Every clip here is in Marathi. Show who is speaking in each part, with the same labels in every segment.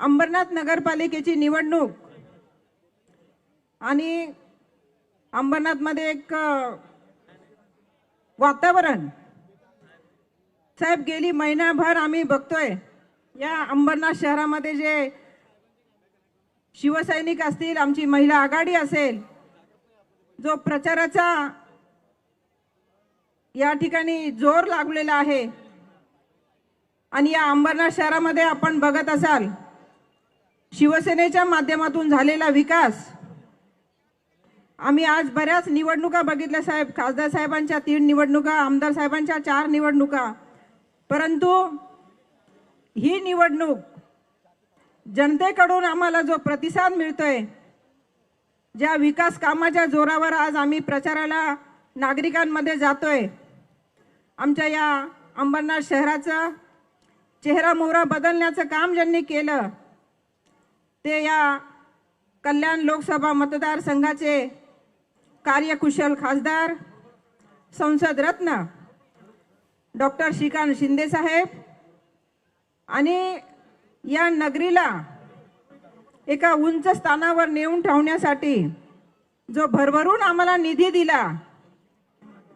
Speaker 1: अंबरनाथ नगरपालिकेची निवडणूक आणि अंबरनाथमध्ये एक वातावरण साहेब गेली महिनाभर आम्ही बघतोय या अंबरनाथ शहरामध्ये जे शिवसैनिक असतील, आमची महिला आघाडी असेल, जो प्रचाराचा या ठिकाणी जोर लागलेला आहे आणि या अंबरनाथ शहरामध्ये आपण बघत असाल शिवसेनेच्या माध्यमातून झालेला विकास। आम्ही आज बऱ्याच निवडणुका बघितल्या साहेब, खासदार साहेबांच्या 3 निवडणुका, आमदार साहेबांच्या 4 निवडणुका, परंतु ही निवडणूक जनतेकडून आम्हाला जो प्रतिसाद मिळतोय, ज्या विकास कामाच्या जोरावर आज आम्ही प्रचाराला नागरिकांमध्ये जातोय, आमच्या या अंबरनाथ शहराचा चेहरा मोहरा बदलण्याचं काम ज्यांनी केलं ते या कल्याण लोकसभा मतदारसंघाचे कार्यकुशल खासदार, संसद रत्न डॉक्टर श्रीकांत शिंदे साहेब आणि या नगरीला एका उंच स्थानावर नेऊन ठेवण्यासाठी जो भरभरून आम्हाला निधी दिला,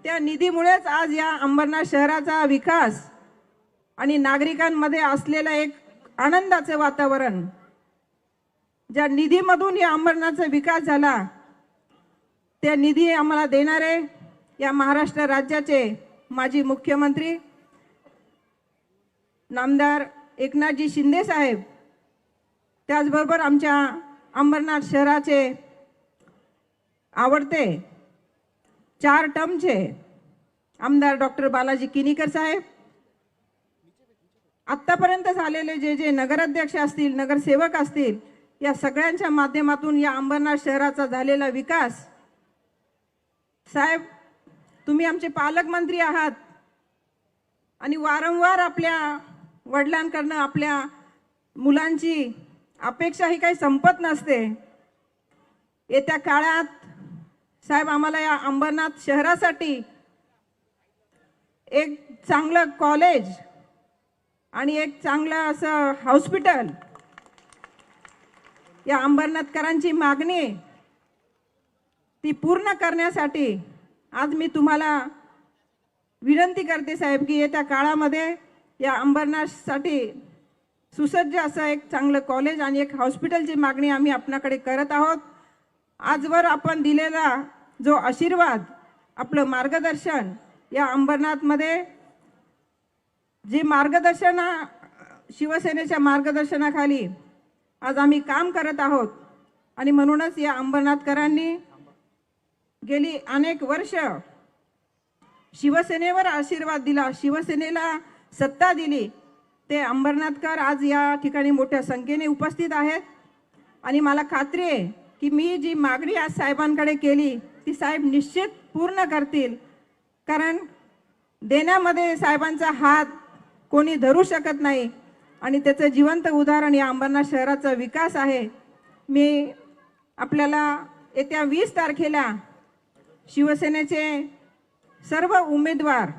Speaker 1: त्या निधीमुळेच आज या अंबरनाथ शहराचा विकास आणि नागरिकांमध्ये असलेला एक आनंदाचे वातावरण, ज्या निधीमधून या अंबरनाथचा विकास झाला, त्या निधी आम्हाला देणारे या महाराष्ट्र राज्याचे माजी मुख्यमंत्री नामदार एकनाथजी शिंदे साहेब, त्याचबरोबर आमच्या अंबरनाथ शहराचे आवडते 4 टर्मचे आमदार डॉक्टर बालाजी किनीकर साहेब, आत्तापर्यंत झालेले जे नगराध्यक्ष असतील, नगरसेवक असतील, या सगळ्यांच्या माध्यमातून या अंबरनाथ शहराचा झालेला विकास। साहेब, तुम्ही आमचे पालकमंत्री आहात आणि वारंवार आपल्या वडिलांकडनं आपल्या मुलांची अपेक्षा ही काही संपत नसते। येत्या काळात साहेब आम्हाला या अंबरनाथ शहरासाठी एक चांगलं कॉलेज आणि एक चांगलं असं हॉस्पिटल, या अंबरनाथकरांची मागणी ती पूर्ण करण्यासाठी आज मी तुम्हाला विनंती करते साहेब की येत्या काळामध्ये या अंबरनाथसाठी सुसज्ज असं एक चांगलं कॉलेज आणि एक हॉस्पिटलची मागणी आम्ही आपल्याकडे करत आहोत। आजवर आपण दिलेला जो आशीर्वाद, आपलं मार्गदर्शन, या अंबरनाथमध्ये जे मार्गदर्शन शिवसेनेच्या मार्गदर्शनाखाली आज आम्ही काम करत आहोत आणि म्हणूनच या अंबरनाथकरांनी गेली अनेक वर्ष शिवसेनेवर आशीर्वाद दिला, शिवसेनेला सत्ता दिली। ते अंबरनाथकर आज या ठिकाणी मोठ्या संख्येने उपस्थित आहेत आणि मला खात्री आहे की मी जी मागणी आज साहेबांकडे केली ती साहेब निश्चित पूर्ण करतील, कारण देण्यामध्ये साहेबांचा हात कोणी धरू शकत नाही आणि त्याचं जिवंत उदाहरण या अंबरनाथ शहराचा विकास आहे। मी आपल्याला येत्या 20 तारखेला शिवसेनेचे सर्व उमेदवार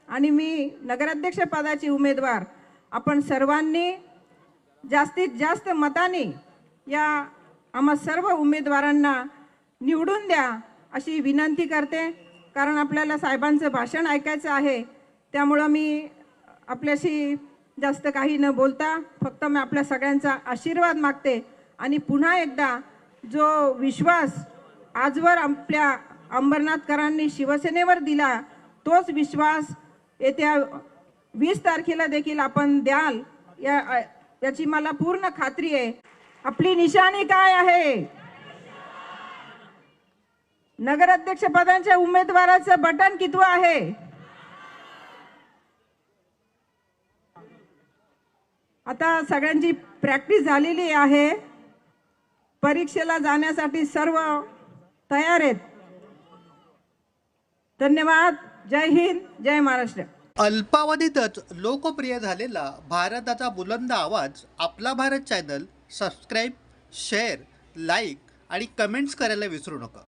Speaker 1: आणि मी नगराध्यक्ष पदाचे उमेदवार, आपण सर्वांनी जास्तीत जास्त मताने या आम्हा सर्व उमेदवारांना निवडून द्या अशी विनंती करते, कारण आपल्याला साहेबांचं भाषण ऐकायचं आहे। त्यामुळे मी आपल्याशी जास्त काही न बोलता फक्त मी आपल्या सगळ्यांचा आशीर्वाद मागते आणि पुन्हा एकदा जो विश्वास आजवर आपल्या अंबरनाथकरांनी शिवसेनेवर दिला, तोच विश्वास येत्या 20 तारखेला देखील आपण द्याल याची मला पूर्ण खात्री आहे। आपली निशाणी काय आहे? नगराध्यक्ष पदाच्या उमेदवाराचं बटन कितवं आहे? आता सगळ्यांची प्रॅक्टिस झालेली आहे, परीक्षेला जाण्यासाठी सर्व तयार आहेत। धन्यवाद। जय हिंद, जय महाराष्ट्र।
Speaker 2: अल्पावधीतच लोकप्रिय झालेला भारताचा बुलंद आवाज आपला Bharat channel subscribe, share, like आणि कमेंट्स करायला विसरू नका।